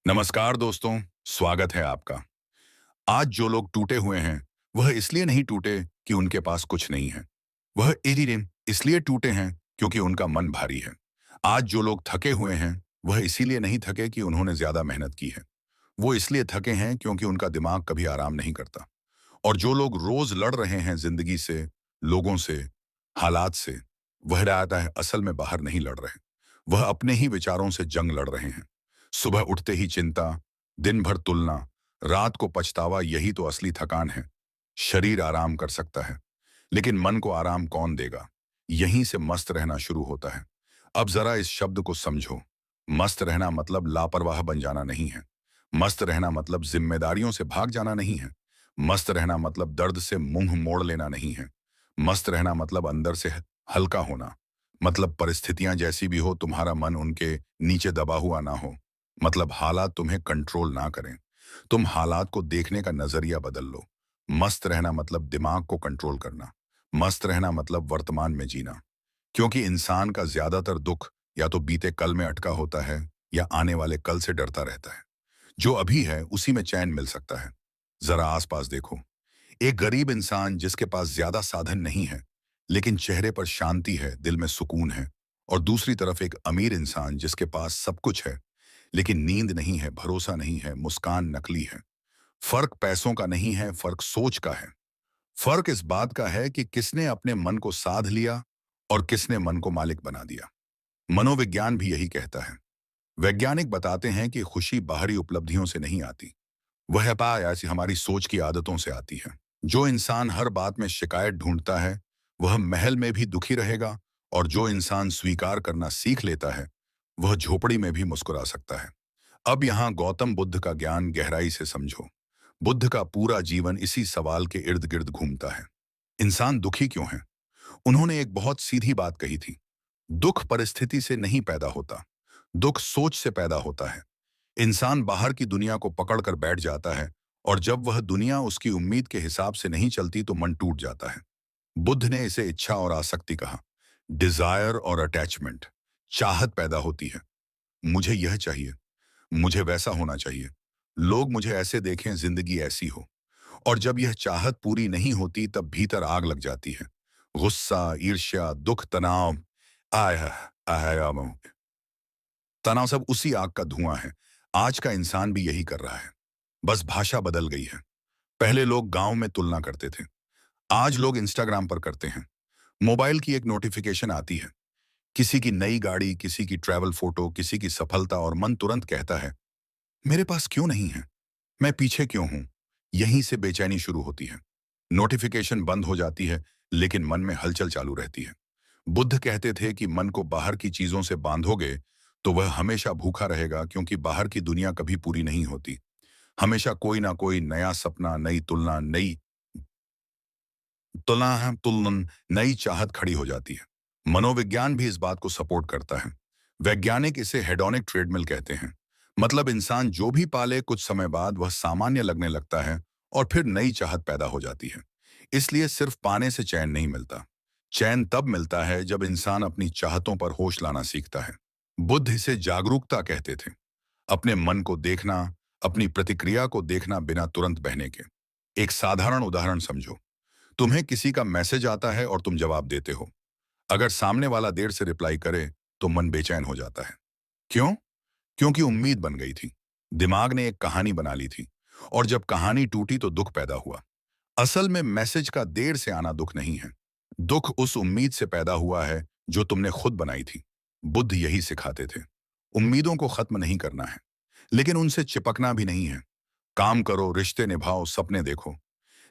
नमस्कार दोस्तों, स्वागत है आपका। आज जो लोग टूटे हुए हैं, वह इसलिए नहीं टूटे कि उनके पास कुछ नहीं है। वह इसलिए टूटे हैं क्योंकि उनका मन भारी है। आज जो लोग थके हुए हैं, वह इसीलिए नहीं थके कि उन्होंने ज्यादा मेहनत की है। वो इसलिए थके हैं क्योंकि उनका दिमाग कभी आराम नहीं करता। और जो लोग रोज लड़ रहे हैं जिंदगी से, लोगों से, हालात से, वह रहता है असल में बाहर नहीं लड़ रहे। वह अपने ही विचारों से जंग लड़ रहे हैं। सुबह उठते ही चिंता, दिन भर तुलना, रात को पछतावा, यही तो असली थकान है। शरीर आराम कर सकता है, लेकिन मन को आराम कौन देगा? यहीं से मस्त रहना शुरू होता है। अब जरा इस शब्द को समझो। मस्त रहना मतलब लापरवाह बन जाना नहीं है। मस्त रहना मतलब जिम्मेदारियों से भाग जाना नहीं है। मस्त रहना मतलब दर्द से मुंह मोड़ लेना नहीं है। मस्त रहना मतलब अंदर से हल्का होना। मतलब परिस्थितियां जैसी भी हो, तुम्हारा मन उनके नीचे दबा हुआ ना हो। मतलब हालात तुम्हें कंट्रोल ना करें। तुम हालात को देखने का नजरिया बदल लो। मस्त रहना मतलब दिमाग को कंट्रोल करना। मस्त रहना मतलब वर्तमान में जीना। क्योंकि इंसान का ज्यादातर दुख या तो बीते कल में अटका होता है, या आने वाले कल से डरता रहता है। जो अभी है उसी में चैन मिल सकता है। जरा आसपास देखो। एक गरीब इंसान जिसके पास ज्यादा साधन नहीं है, लेकिन चेहरे पर शांति है, दिल में सुकून है। और दूसरी तरफ एक अमीर इंसान जिसके पास सब कुछ है, लेकिन नींद नहीं है, भरोसा नहीं है, मुस्कान नकली है। फर्क पैसों का नहीं है, फर्क सोच का है। फर्क इस बात का है कि किसने अपने मन को साध लिया और किसने मन को मालिक बना दिया। मनोविज्ञान भी यही कहता है। वैज्ञानिक बताते हैं कि खुशी बाहरी उपलब्धियों से नहीं आती। वह पाया ऐसी हमारी सोच की आदतों से आती है। जो इंसान हर बात में शिकायत ढूंढता है, वह महल में भी दुखी रहेगा। और जो इंसान स्वीकार करना सीख लेता है, वह झोपड़ी में भी मुस्कुरा सकता है। अब यहाँ गौतम बुद्ध का ज्ञान गहराई से समझो। बुद्ध का पूरा जीवन इसी सवाल के इर्द गिर्द घूमता है। इंसान दुखी क्यों है? उन्होंने एक बहुत सीधी बात कही थी। दुख परिस्थिति से नहीं पैदा होता, दुख सोच से पैदा होता है। इंसान बाहर की दुनिया को पकड़ कर बैठ जाता है, और जब वह दुनिया उसकी उम्मीद के हिसाब से नहीं चलती तो मन टूट जाता है। बुद्ध ने इसे इच्छा और आसक्ति कहा। डिजायर और अटैचमेंट। चाहत पैदा होती है। मुझे यह चाहिए, मुझे वैसा होना चाहिए, लोग मुझे ऐसे देखें, जिंदगी ऐसी हो। और जब यह चाहत पूरी नहीं होती तब भीतर आग लग जाती है। गुस्सा, ईर्ष्या, दुख, तनाव। आया आया तनाव सब उसी आग का धुआं है। आज का इंसान भी यही कर रहा है, बस भाषा बदल गई है। पहले लोग गांव में तुलना करते थे, आज लोग इंस्टाग्राम पर करते हैं। मोबाइल की एक नोटिफिकेशन आती है, किसी की नई गाड़ी, किसी की ट्रैवल फोटो, किसी की सफलता, और मन तुरंत कहता है, मेरे पास क्यों नहीं है, मैं पीछे क्यों हूं? यहीं से बेचैनी शुरू होती है। नोटिफिकेशन बंद हो जाती है, लेकिन मन में हलचल चालू रहती है। बुद्ध कहते थे कि मन को बाहर की चीजों से बांधोगे तो वह हमेशा भूखा रहेगा, क्योंकि बाहर की दुनिया कभी पूरी नहीं होती। हमेशा कोई ना कोई नया सपना, नई तुलना, तुलन, नई चाहत खड़ी हो जाती है। मनोविज्ञान भी इस बात को सपोर्ट करता है। वैज्ञानिक इसे हेडोनिक ट्रेडमिल कहते हैं। मतलब इंसान जो भी पाले, कुछ समय बाद वह सामान्य लगने लगता है, और फिर नई चाहत पैदा हो जाती है। इसलिए सिर्फ पाने से चैन नहीं मिलता। चैन तब मिलता है जब इंसान अपनी चाहतों पर होश लाना सीखता है। बुद्ध इसे जागरूकता कहते थे। अपने मन को देखना, अपनी प्रतिक्रिया को देखना बिना तुरंत बहने के। एक साधारण उदाहरण समझो। तुम्हें किसी का मैसेज आता है और तुम जवाब देते हो। अगर सामने वाला देर से रिप्लाई करे तो मन बेचैन हो जाता है। क्यों? क्योंकि उम्मीद बन गई थी। दिमाग ने एक कहानी बना ली थी। और जब कहानी टूटी तो दुख पैदा हुआ। असल में मैसेज का देर से आना दुख नहीं है। दुख उस उम्मीद से पैदा हुआ है जो तुमने खुद बनाई थी। बुद्ध यही सिखाते थे। उम्मीदों को खत्म नहीं करना है, लेकिन उनसे चिपकना भी नहीं है। काम करो, रिश्ते निभाओ, सपने देखो,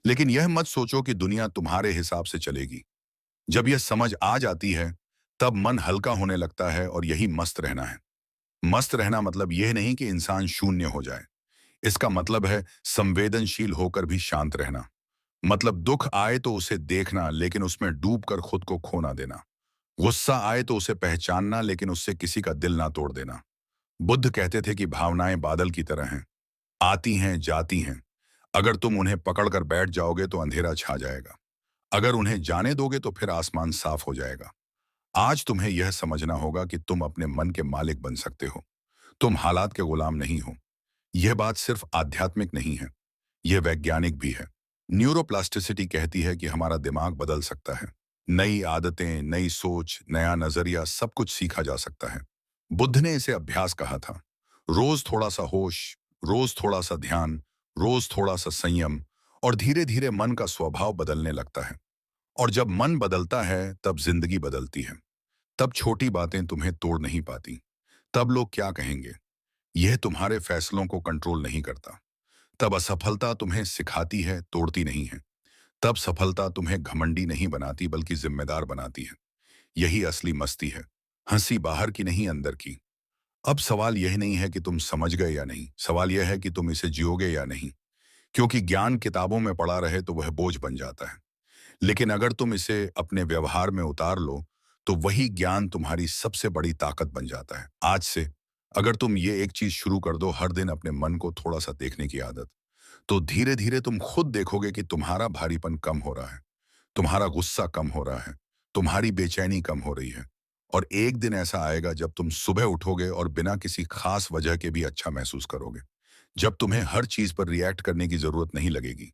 लेकिन यह मत सोचो कि दुनिया तुम्हारे हिसाब से चलेगी। जब यह समझ आ जाती है, तब मन हल्का होने लगता है, और यही मस्त रहना है। मस्त रहना मतलब यह नहीं कि इंसान शून्य हो जाए। इसका मतलब है संवेदनशील होकर भी शांत रहना। मतलब दुख आए तो उसे देखना, लेकिन उसमें डूबकर खुद को खो ना देना। गुस्सा आए तो उसे पहचानना, लेकिन उससे किसी का दिल ना तोड़ देना। बुद्ध कहते थे कि भावनाएं बादल की तरह हैं, आती हैं, जाती हैं। अगर तुम उन्हें पकड़कर बैठ जाओगे तो अंधेरा छा जाएगा। अगर उन्हें जाने दोगे तो फिर आसमान साफ हो जाएगा। आज तुम्हें यह समझना होगा कि तुम अपने मन के मालिक बन सकते हो। तुम हालात के गुलाम नहीं हो। यह बात सिर्फ आध्यात्मिक नहीं है, यह वैज्ञानिक भी है। न्यूरोप्लास्टिसिटी कहती है कि हमारा दिमाग बदल सकता है। नई आदतें, नई सोच, नया नजरिया सब कुछ सीखा जा सकता है। बुद्ध ने इसे अभ्यास कहा था। रोज थोड़ा सा होश, रोज थोड़ा सा ध्यान, रोज थोड़ा सा संयम, और धीरे धीरे मन का स्वभाव बदलने लगता है। और जब मन बदलता है तब जिंदगी बदलती है। तब छोटी बातें तुम्हें तोड़ नहीं पाती। तब लोग क्या कहेंगे, यह तुम्हारे फैसलों को कंट्रोल नहीं करता। तब असफलता तुम्हें सिखाती है, तोड़ती नहीं है। तब सफलता तुम्हें घमंडी नहीं बनाती बल्कि जिम्मेदार बनाती है। यही असली मस्ती है। हंसी बाहर की नहीं, अंदर की। अब सवाल यह नहीं है कि तुम समझ गए या नहीं, सवाल यह है कि तुम इसे जियोगे या नहीं। क्योंकि ज्ञान किताबों में पड़ा रहे तो वह बोझ बन जाता है, लेकिन अगर तुम इसे अपने व्यवहार में उतार लो तो वही ज्ञान तुम्हारी सबसे बड़ी ताकत बन जाता है। आज से अगर तुम ये एक चीज शुरू कर दो, हर दिन अपने मन को थोड़ा सा देखने की आदत, तो धीरे धीरे तुम खुद देखोगे कि तुम्हारा भारीपन कम हो रहा है, तुम्हारा गुस्सा कम हो रहा है, तुम्हारी बेचैनी कम हो रही है। और एक दिन ऐसा आएगा जब तुम सुबह उठोगे और बिना किसी खास वजह के भी अच्छा महसूस करोगे। जब तुम्हें हर चीज पर रिएक्ट करने की जरूरत नहीं लगेगी।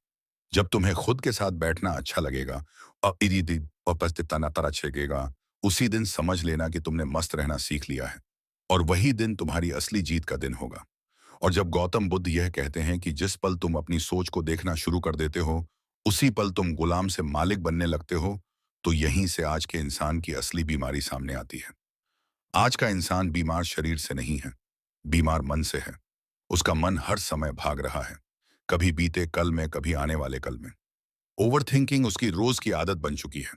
जब तुम्हें खुद के साथ बैठना अच्छा लगेगा और उपस्थितता तरह छेगेगा, उसी दिन समझ लेना कि तुमने मस्त रहना सीख लिया है। और वही दिन तुम्हारी असली जीत का दिन होगा। और जब गौतम बुद्ध यह कहते हैं कि जिस पल तुम अपनी सोच को देखना शुरू कर देते हो, उसी पल तुम गुलाम से मालिक बनने लगते हो, तो यहीं से आज के इंसान की असली बीमारी सामने आती है। आज का इंसान बीमार शरीर से नहीं है, बीमार मन से है। उसका मन हर समय भाग रहा है, कभी बीते कल में, कभी आने वाले कल में। ओवरथिंकिंग उसकी रोज की आदत बन चुकी है।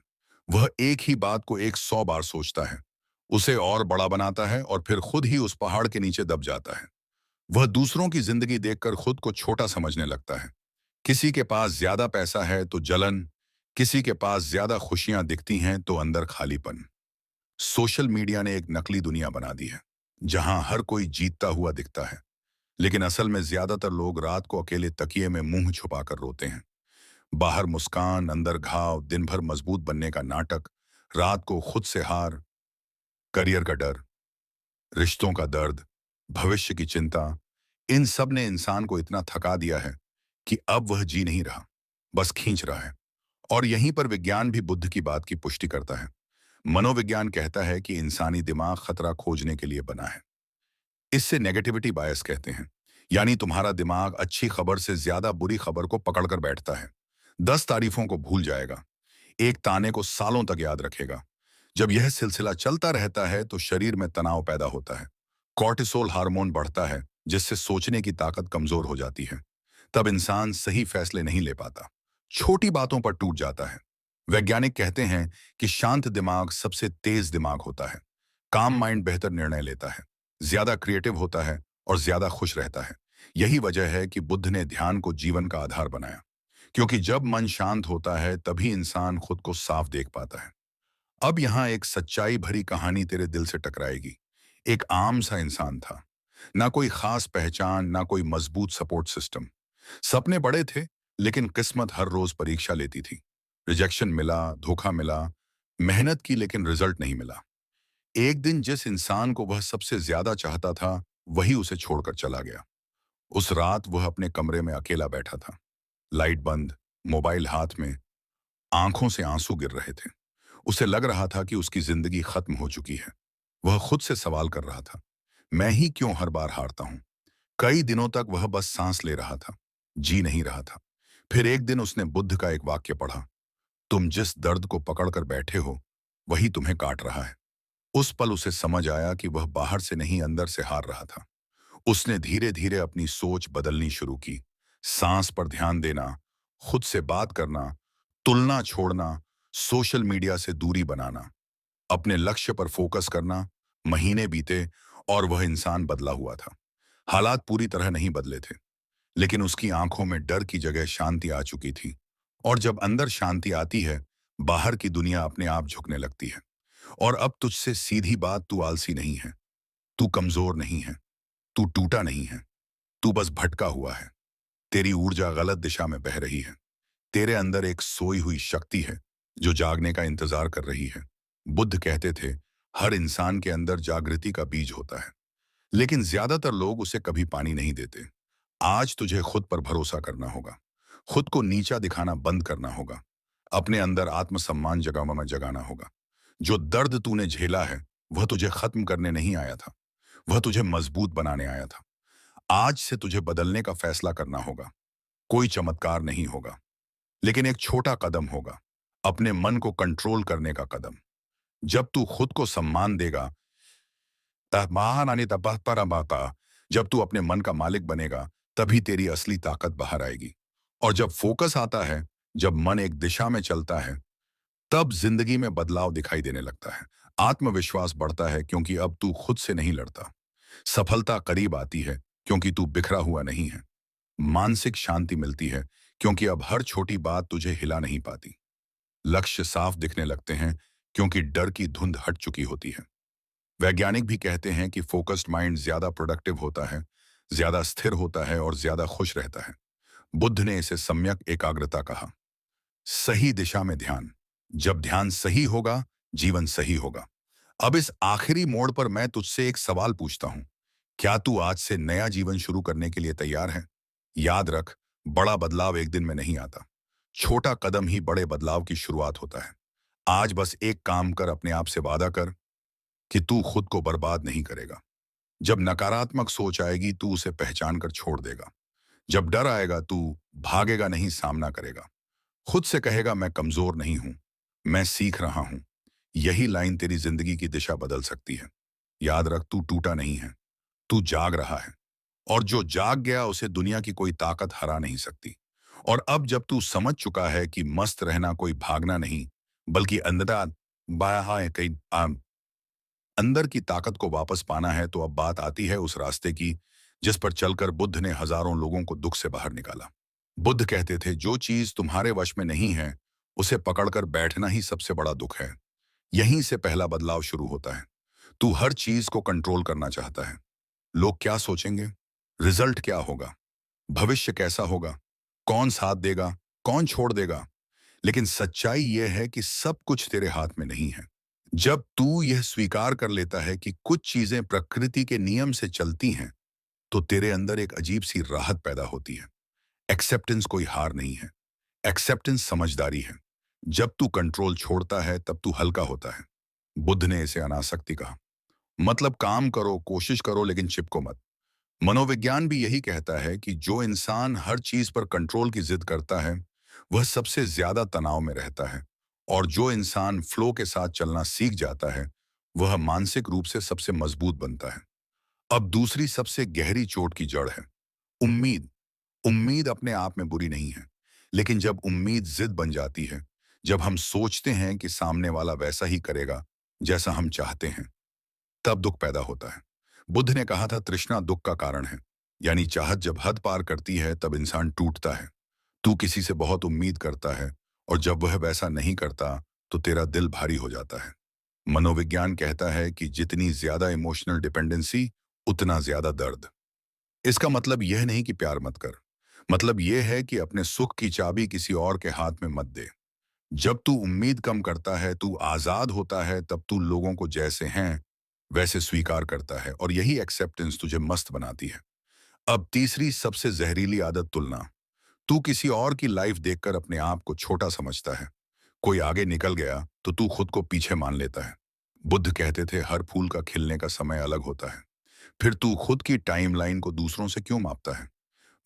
वह एक ही बात को 100 बार सोचता है, उसे और बड़ा बनाता है और फिर खुद ही उस पहाड़ के नीचे दब जाता है। वह दूसरों की जिंदगी देखकर खुद को छोटा समझने लगता है। किसी के पास ज्यादा पैसा है तो जलन, किसी के पास ज्यादा खुशियां दिखती हैं तो अंदर खालीपन। सोशल मीडिया ने एक नकली दुनिया बना दी है, जहां हर कोई जीतता हुआ दिखता है, लेकिन असल में ज्यादातर लोग रात को अकेले तकिए में मुंह छुपाकर रोते हैं। बाहर मुस्कान, अंदर घाव, दिन भर मजबूत बनने का नाटक, रात को खुद से हार, करियर का डर, रिश्तों का दर्द, भविष्य की चिंता। इन सब ने इंसान को इतना थका दिया है कि अब वह जी नहीं रहा, बस खींच रहा है। और यहीं पर विज्ञान भी बुद्ध की बात की पुष्टि करता है। मनोविज्ञान कहता है कि इंसानी दिमाग खतरा खोजने के लिए बना है। इससे नेगेटिविटी बायस कहते हैं, यानी तुम्हारा दिमाग अच्छी खबर से ज्यादा बुरी खबर को पकड़कर बैठता है। 10 तारीफों को भूल जाएगा, एक ताने को सालों तक याद रखेगा। जब यह सिलसिला चलता रहता है तो शरीर में तनाव पैदा होता है, कॉर्टिसोल हार्मोन बढ़ता है, जिससे सोचने की ताकत कमजोर हो जाती है। तब इंसान सही फैसले नहीं ले पाता, छोटी बातों पर टूट जाता है। वैज्ञानिक कहते हैं कि शांत दिमाग सबसे तेज दिमाग होता है। काम माइंड बेहतर निर्णय लेता है, ज्यादा क्रिएटिव होता है और ज्यादा खुश रहता है। यही वजह है कि बुद्ध ने ध्यान को जीवन का आधार बनाया, क्योंकि जब मन शांत होता है तभी इंसान खुद को साफ देख पाता है। अब यहाँ एक सच्चाई भरी कहानी तेरे दिल से टकराएगी। एक आम सा इंसान था, ना कोई खास पहचान, ना कोई मजबूत सपोर्ट सिस्टम। सपने बड़े थे, लेकिन किस्मत हर रोज परीक्षा लेती थी। रिजेक्शन मिला, धोखा मिला, मेहनत की लेकिन रिजल्ट नहीं मिला। एक दिन जिस इंसान को वह सबसे ज्यादा चाहता था, वही उसे छोड़कर चला गया। उस रात वह अपने कमरे में अकेला बैठा था, लाइट बंद, मोबाइल हाथ में, आंखों से आंसू गिर रहे थे। उसे लग रहा था कि उसकी जिंदगी खत्म हो चुकी है। वह खुद से सवाल कर रहा था, मैं ही क्यों हर बार हारता हूं। कई दिनों तक वह बस सांस ले रहा था, जी नहीं रहा था। फिर एक दिन उसने बुद्ध का एक वाक्य पढ़ा, तुम जिस दर्द को पकड़कर बैठे हो, वही तुम्हें काट रहा है। उस पल उसे समझ आया कि वह बाहर से नहीं, अंदर से हार रहा था। उसने धीरे धीरे अपनी सोच बदलनी शुरू की। सांस पर ध्यान देना, खुद से बात करना, तुलना छोड़ना, सोशल मीडिया से दूरी बनाना, अपने लक्ष्य पर फोकस करना। महीने बीते और वह इंसान बदला हुआ था। हालात पूरी तरह नहीं बदले थे, लेकिन उसकी आंखों में डर की जगह शांति आ चुकी थी। और जब अंदर शांति आती है, बाहर की दुनिया अपने आप झुकने लगती है। और अब तुझसे सीधी बात, तू आलसी नहीं है, तू कमजोर नहीं है, तू टूटा नहीं है, तू बस भटका हुआ है। तेरी ऊर्जा गलत दिशा में बह रही है। तेरे अंदर एक सोई हुई शक्ति है जो जागने का इंतजार कर रही है। बुद्ध कहते थे, हर इंसान के अंदर जागृति का बीज होता है, लेकिन ज्यादातर लोग उसे कभी पानी नहीं देते। आज तुझे खुद पर भरोसा करना होगा। खुद को नीचा दिखाना बंद करना होगा। अपने अंदर आत्मसम्मान जगाना होगा। जो दर्द तूने झेला है, वह तुझे खत्म करने नहीं आया था। वह तुझे मजबूत बनाने आया था। आज से तुझे बदलने का फैसला करना होगा। कोई चमत्कार नहीं होगा, लेकिन एक छोटा कदम होगा। अपने मन को कंट्रोल करने का कदम। जब तू खुद को सम्मान देगा, जब तू अपने मन का मालिक बनेगा, तभी तेरी असली ताकत बाहर आएगी। और जब फोकस आता है, जब मन एक दिशा में चलता है, तब जिंदगी में बदलाव दिखाई देने लगता है। आत्मविश्वास बढ़ता है क्योंकि अब तू खुद से नहीं लड़ता। सफलता करीब आती है क्योंकि तू बिखरा हुआ नहीं है। मानसिक शांति मिलती है क्योंकि अब हर छोटी बात तुझे हिला नहीं पाती। लक्ष्य साफ दिखने लगते हैं क्योंकि डर की धुंध हट चुकी होती है। वैज्ञानिक भी कहते हैं कि फोकस्ड माइंड ज्यादा प्रोडक्टिव होता है, ज्यादा स्थिर होता है और ज्यादा खुश रहता है। बुद्ध ने इसे सम्यक एकाग्रता कहा। सही दिशा में ध्यान। जब ध्यान सही होगा, जीवन सही होगा। अब इस आखिरी मोड़ पर मैं तुझसे एक सवाल पूछता हूं। क्या तू आज से नया जीवन शुरू करने के लिए तैयार है? याद रख, बड़ा बदलाव एक दिन में नहीं आता। छोटा कदम ही बड़े बदलाव की शुरुआत होता है। आज बस एक काम कर, अपने आप से वादा कर कि तू खुद को बर्बाद नहीं करेगा। जब नकारात्मक सोच आएगी, तू उसे पहचान कर छोड़ देगा। जब डर आएगा, तू भागेगा नहीं, सामना करेगा। खुद से कहेगा, मैं कमजोर नहीं हूं, मैं सीख रहा हूं। यही लाइन तेरी जिंदगी की दिशा बदल सकती है। याद रख, तू टूटा नहीं है, तू जाग रहा है। और जो जाग गया, उसे दुनिया की कोई ताकत हरा नहीं सकती। और अब जब तू समझ चुका है कि मस्त रहना कोई भागना नहीं, बल्कि अंदर बाया है कहीं अंदर की ताकत को वापस पाना है, तो अब बात आती है उस रास्ते की जिस पर चलकर बुद्ध ने हजारों लोगों को दुख से बाहर निकाला। बुद्ध कहते थे, जो चीज तुम्हारे वश में नहीं है, उसे पकड़कर बैठना ही सबसे बड़ा दुख है। यहीं से पहला बदलाव शुरू होता है। तू हर चीज को कंट्रोल करना चाहता है। लोग क्या सोचेंगे, रिजल्ट क्या होगा, भविष्य कैसा होगा, कौन साथ देगा, कौन छोड़ देगा। लेकिन सच्चाई यह है कि सब कुछ तेरे हाथ में नहीं है। जब तू यह स्वीकार कर लेता है कि कुछ चीजें प्रकृति के नियम से चलती हैं, तो तेरे अंदर एक अजीब सी राहत पैदा होती है। एक्सेप्टेंस कोई हार नहीं है, एक्सेप्टेंस समझदारी है। जब तू कंट्रोल छोड़ता है, तब तू हल्का होता है। बुद्ध ने इसे अनासक्ति कहा। मतलब काम करो, कोशिश करो, लेकिन चिपको मत। मनोविज्ञान भी यही कहता है कि जो इंसान हर चीज पर कंट्रोल की जिद करता है, वह सबसे ज्यादा तनाव में रहता है। और जो इंसान फ्लो के साथ चलना सीख जाता है, वह मानसिक रूप से सबसे मजबूत बनता है। अब दूसरी सबसे गहरी चोट की जड़ है उम्मीद। उम्मीद अपने आप में बुरी नहीं है, लेकिन जब उम्मीद जिद बन जाती है, जब हम सोचते हैं कि सामने वाला वैसा ही करेगा जैसा हम चाहते हैं, तब दुख पैदा होता है। बुद्ध ने कहा था, तृष्णा दुख का कारण है। यानी चाहत जब हद पार करती है, तब इंसान टूटता है। तू किसी से बहुत उम्मीद करता है, और जब वह वैसा नहीं करता, तो तेरा दिल भारी हो जाता है। मनोविज्ञान कहता है कि जितनी ज्यादा इमोशनल डिपेंडेंसी, उतना ज्यादा दर्द। इसका मतलब यह नहीं कि प्यार मत कर। मतलब यह है कि अपने सुख की चाबी किसी और के हाथ में मत दे। जब तू उम्मीद कम करता है, तू आजाद होता है, तब तू लोगों को जैसे हैं वैसे स्वीकार करता है, और यही एक्सेप्टेंस तुझे मस्त बनाती है। अब तीसरी सबसे जहरीली आदत, तुलना। तू किसी और की लाइफ देखकर अपने आप को छोटा समझता है। कोई आगे निकल गया तो तू खुद को पीछे मान लेता है। बुद्ध कहते थे, हर फूल का खिलने का समय अलग होता है। फिर तू खुद की टाइमलाइन को दूसरों से क्यों मापता है?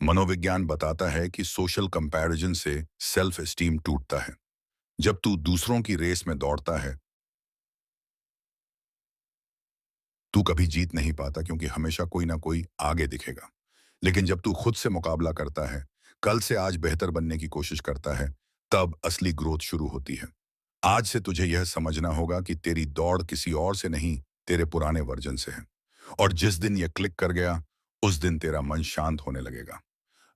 मनोविज्ञान बताता है कि सोशल कंपैरिजन से सेल्फ एस्टीम टूटता है। जब तू दूसरों की रेस में दौड़ता है, तू कभी जीत नहीं पाता क्योंकि हमेशा कोई ना कोई आगे दिखेगा। लेकिन जब तू खुद से मुकाबला करता है, कल से आज बेहतर बनने की कोशिश करता है, तब असली ग्रोथ शुरू होती है। आज से तुझे यह समझना होगा कि तेरी दौड़ किसी और से नहीं, तेरे पुराने वर्जन से है। और जिस दिन यह क्लिक कर गया, उस दिन तेरा मन शांत होने लगेगा।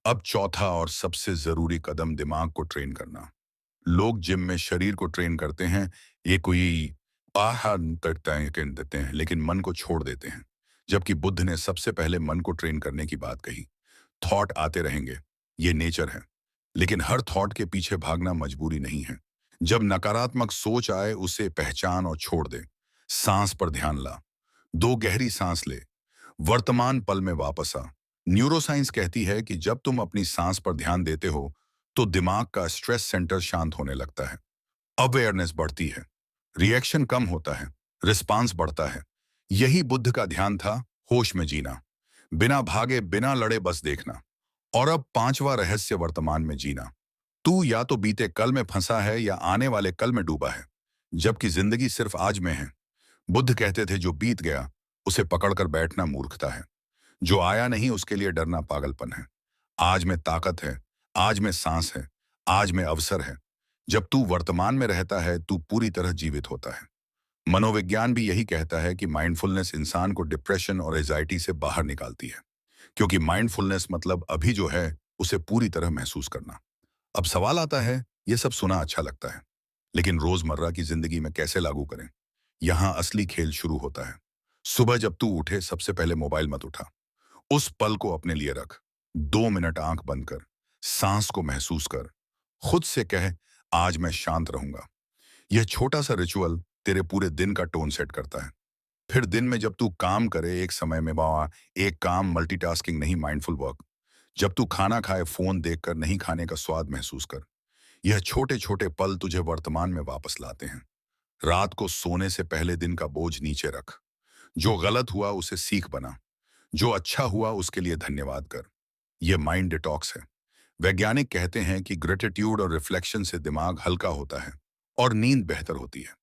अब चौथा और सबसे जरूरी कदम, दिमाग को ट्रेन करना। लोग जिम में शरीर को ट्रेन करते हैं, ये कोई आहार करता है कह देते हैं, लेकिन मन को छोड़ देते हैं। जबकि बुद्ध ने सबसे पहले मन को ट्रेन करने की बात कही। थॉट आते रहेंगे, ये नेचर है। लेकिन हर थॉट के पीछे भागना मजबूरी नहीं है। जब नकारात्मक सोच आए, उसे पहचान और छोड़ दे। सांस पर ध्यान ला। दो गहरी सांस ले। वर्तमान पल में वापस आ। न्यूरोसाइंस कहती है कि जब तुम अपनी सांस पर ध्यान देते हो तो दिमाग का स्ट्रेस सेंटर शांत होने लगता है, अवेयरनेस बढ़ती है, रिएक्शन कम होता है, रिस्पांस बढ़ता है। यही बुद्ध का ध्यान था, होश में जीना, बिना भागे बिना लड़े बस देखना। और अब पांचवा रहस्य, वर्तमान में जीना। तू या तो बीते कल में फंसा है या आने वाले कल में डूबा है, जबकि जिंदगी सिर्फ आज में है। बुद्ध कहते थे जो बीत गया उसे पकड़कर बैठना मूर्खता है, जो आया नहीं उसके लिए डरना पागलपन है। आज में ताकत है, आज में सांस है, आज में अवसर है। जब तू वर्तमान में रहता है तू पूरी तरह जीवित होता है। मनोविज्ञान भी यही कहता है कि माइंडफुलनेस इंसान को डिप्रेशन और एंजाइटी से बाहर निकालती है, क्योंकि माइंडफुलनेस मतलब अभी जो है उसे पूरी तरह महसूस करना। अब सवाल आता है, यह सब सुना अच्छा लगता है, लेकिन रोजमर्रा की जिंदगी में कैसे लागू करें? यहां असली खेल शुरू होता है। सुबह जब तू उठे सबसे पहले मोबाइल मत उठा, उस पल को अपने लिए रख। 2 मिनट आंख बंद कर, सांस को महसूस कर, खुद से कह, आज मैं शांत रहूंगा। यह छोटा सा रिचुअल तेरे पूरे दिन का टोन सेट करता है। फिर दिन में जब तू काम करे, एक समय में बाबा, एक काम, मल्टीटास्किंग नहीं, माइंडफुल वर्क। जब तू खाना खाए फोन देखकर नहीं, खाने का स्वाद महसूस कर। यह छोटे छोटे पल तुझे वर्तमान में वापस लाते हैं। रात को सोने से पहले दिन का बोझ नीचे रख। जो गलत हुआ उसे सीख बना, जो अच्छा हुआ उसके लिए धन्यवाद कर। यह माइंड डिटॉक्स है। वैज्ञानिक कहते हैं कि ग्रेटिट्यूड और रिफ्लेक्शन से दिमाग हल्का होता है और नींद बेहतर होती है।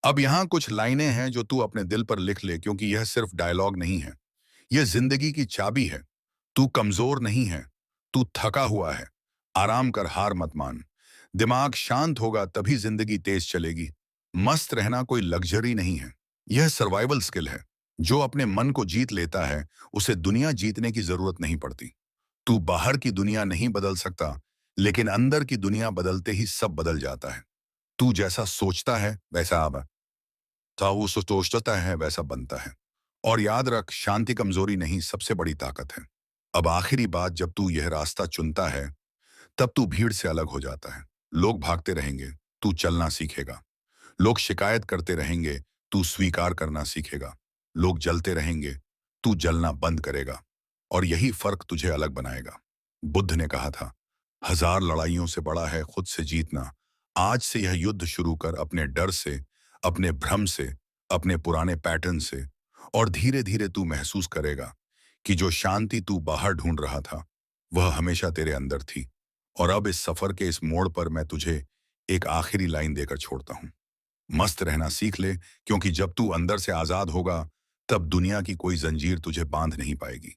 अब यहाँ कुछ लाइनें हैं जो तू अपने दिल पर लिख ले, क्योंकि यह सिर्फ डायलॉग नहीं है, यह जिंदगी की चाबी है। तू कमजोर नहीं है, तू थका हुआ है। आराम कर, हार मत मान। दिमाग शांत होगा तभी जिंदगी तेज चलेगी। मस्त रहना कोई लग्जरी नहीं है, यह सर्वाइवल स्किल है। जो अपने मन को जीत लेता है उसे दुनिया जीतने की जरूरत नहीं पड़ती। तू बाहर की दुनिया नहीं बदल सकता, लेकिन अंदर की दुनिया बदलते ही सब बदल जाता है। तू जैसा सोचता है वैसा अब वो सोचता है वैसा बनता है। और याद रख, शांति कमजोरी नहीं, सबसे बड़ी ताकत है। अब आखिरी बात, जब तू यह रास्ता चुनता है तब तू भीड़ से अलग हो जाता है। लोग भागते रहेंगे, तू चलना सीखेगा। लोग शिकायत करते रहेंगे, तू स्वीकार करना सीखेगा। लोग जलते रहेंगे, तू जलना बंद करेगा। और यही फर्क तुझे अलग बनाएगा। बुद्ध ने कहा था, 1000 लड़ाइयों से बड़ा है खुद से जीतना। आज से यह युद्ध शुरू कर, अपने डर से, अपने भ्रम से, अपने पुराने पैटर्न से। और धीरे धीरे तू महसूस करेगा कि जो शांति तू बाहर ढूंढ रहा था वह हमेशा तेरे अंदर थी। और अब इस सफर के इस मोड़ पर मैं तुझे एक आखिरी लाइन देकर छोड़ता हूं। मस्त रहना सीख ले, क्योंकि जब तू अंदर से आजाद होगा तब दुनिया की कोई जंजीर तुझे बांध नहीं पाएगी।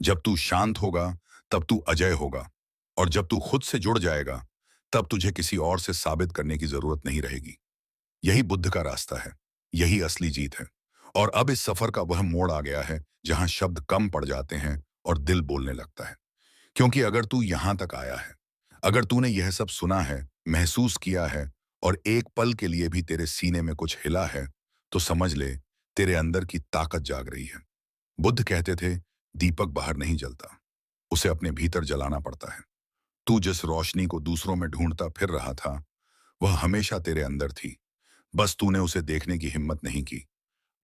जब तू शांत होगा तब तू अजय होगा। और जब तू खुद से जुड़ जाएगा तब तुझे किसी और से साबित करने की जरूरत नहीं रहेगी। यही बुद्ध का रास्ता है, यही असली जीत है। और अब इस सफर का वह मोड़ आ गया है जहां शब्द कम पड़ जाते हैं और दिल बोलने लगता है। क्योंकि अगर तू यहां तक आया है, अगर तूने यह सब सुना है, महसूस किया है, और एक पल के लिए भी तेरे सीने में कुछ हिला है, तो समझ ले, तेरे अंदर की ताकत जाग रही है। बुद्ध कहते थे, दीपक बाहर नहीं जलता, उसे अपने भीतर जलाना पड़ता है। तू जिस रोशनी को दूसरों में ढूंढता फिर रहा था वह हमेशा तेरे अंदर थी, बस तूने उसे देखने की हिम्मत नहीं की।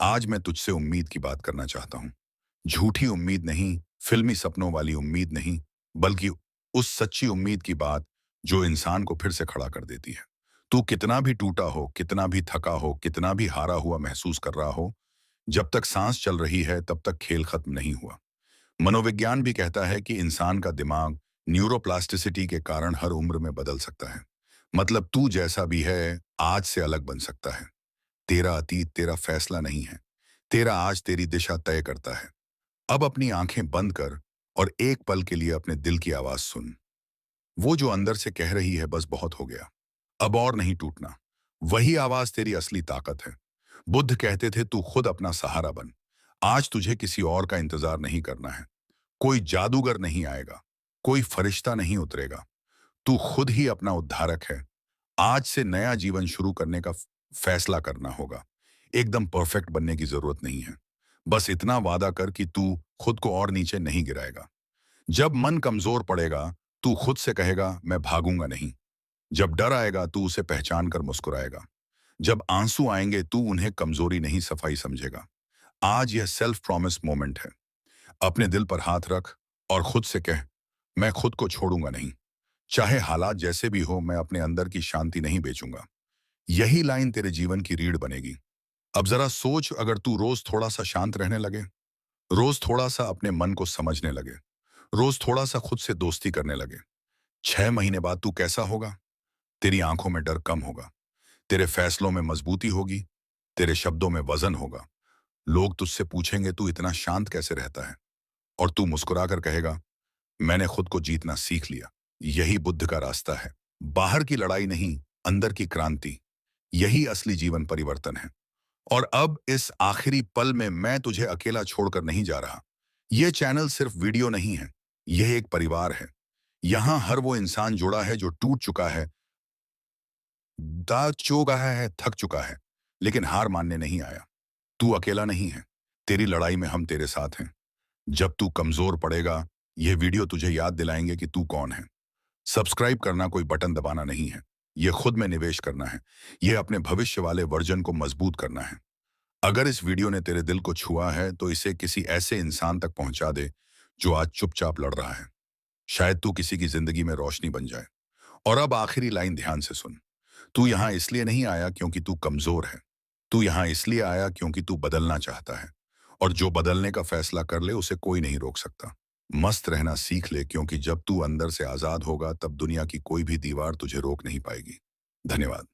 आज मैं तुझसे उम्मीद की बात करना चाहता हूं। झूठी उम्मीद नहीं, फिल्मी सपनों वाली उम्मीद नहीं, बल्कि उस सच्ची उम्मीद की बात जो इंसान को फिर से खड़ा कर देती है। तू कितना भी टूटा हो, कितना भी थका हो, कितना भी हारा हुआ महसूस कर रहा हो, जब तक सांस चल रही है तब तक खेल खत्म नहीं हुआ। मनोविज्ञान भी कहता है कि इंसान का दिमाग न्यूरोप्लास्टिसिटी के कारण हर उम्र में बदल सकता है। मतलब तू जैसा भी है आज से अलग बन सकता है। तेरा अतीत तेरा फैसला नहीं है, तेरा आज तेरी दिशा तय करता है। अब अपनी आंखें बंद कर और एक पल के लिए अपने दिल की आवाज सुन। वो जो अंदर से कह रही है, बस बहुत हो गया, अब और नहीं टूटना। वही आवाज तेरी असली ताकत है। बुद्ध कहते थे, तू खुद अपना सहारा बन। आज तुझे किसी और का इंतजार नहीं करना है। कोई जादूगर नहीं आएगा, कोई फरिश्ता नहीं उतरेगा। तू खुद ही अपना उद्धारक है। आज से नया जीवन शुरू करने का फैसला करना होगा। एकदम परफेक्ट बनने की जरूरत नहीं है। बस इतना वादा कर कि तू खुद को और नीचे नहीं गिराएगा। जब मन कमजोर पड़ेगा तू खुद से कहेगा, मैं भागूंगा नहीं। जब डर आएगा तू उसे पहचान कर मुस्कुराएगा। जब आंसू आएंगे तू उन्हें कमजोरी नहीं, सफाई समझेगा। आज यह सेल्फ प्रॉमिस मोमेंट है। अपने दिल पर हाथ रख और खुद से कह, मैं खुद को छोड़ूंगा नहीं। चाहे हालात जैसे भी हो, मैं अपने अंदर की शांति नहीं बेचूंगा। यही लाइन तेरे जीवन की रीढ़ बनेगी। अब जरा सोच, अगर तू रोज थोड़ा सा शांत रहने लगे, रोज थोड़ा सा अपने मन को समझने लगे, रोज थोड़ा सा खुद से दोस्ती करने लगे, 6 महीने बाद तू कैसा होगा? तेरी आंखों में डर कम होगा, तेरे फैसलों में मजबूती होगी, तेरे शब्दों में वजन होगा। लोग तुझसे पूछेंगे, तू इतना शांत कैसे रहता है? और तू मुस्कुराकर कहेगा, मैंने खुद को जीतना सीख लिया। यही बुद्ध का रास्ता है। बाहर की लड़ाई नहीं, अंदर की क्रांति। यही असली जीवन परिवर्तन है। और अब इस आखिरी पल में मैं तुझे अकेला छोड़कर नहीं जा रहा। यह चैनल सिर्फ वीडियो नहीं है, यह एक परिवार है। यहां हर वो इंसान जुड़ा है जो टूट चुका है, दाग चुका है, थक चुका है, लेकिन हार मानने नहीं आया। तू अकेला नहीं है, तेरी लड़ाई में हम तेरे साथ हैं। जब तू कमजोर पड़ेगा, यह वीडियो तुझे याद दिलाएंगे कि तू कौन है। सब्सक्राइब करना कोई बटन दबाना नहीं है, यह खुद में निवेश करना है। यह अपने भविष्य वाले वर्जन को मजबूत करना है। अगर इस वीडियो ने तेरे दिल को छुआ है, तो इसे किसी ऐसे इंसान तक पहुंचा दे जो आज चुपचाप लड़ रहा है। शायद तू किसी की जिंदगी में रोशनी बन जाए। और अब आखिरी लाइन ध्यान से सुन। तू यहां इसलिए नहीं आया क्योंकि तू कमजोर है। तू यहां इसलिए आया क्योंकि तू बदलना चाहता है। और जो बदलने का फैसला कर ले, उसे कोई नहीं रोक सकता। मस्त रहना सीख ले, क्योंकि जब तू अंदर से आजाद होगा, तब दुनिया की कोई भी दीवार तुझे रोक नहीं पाएगी। धन्यवाद।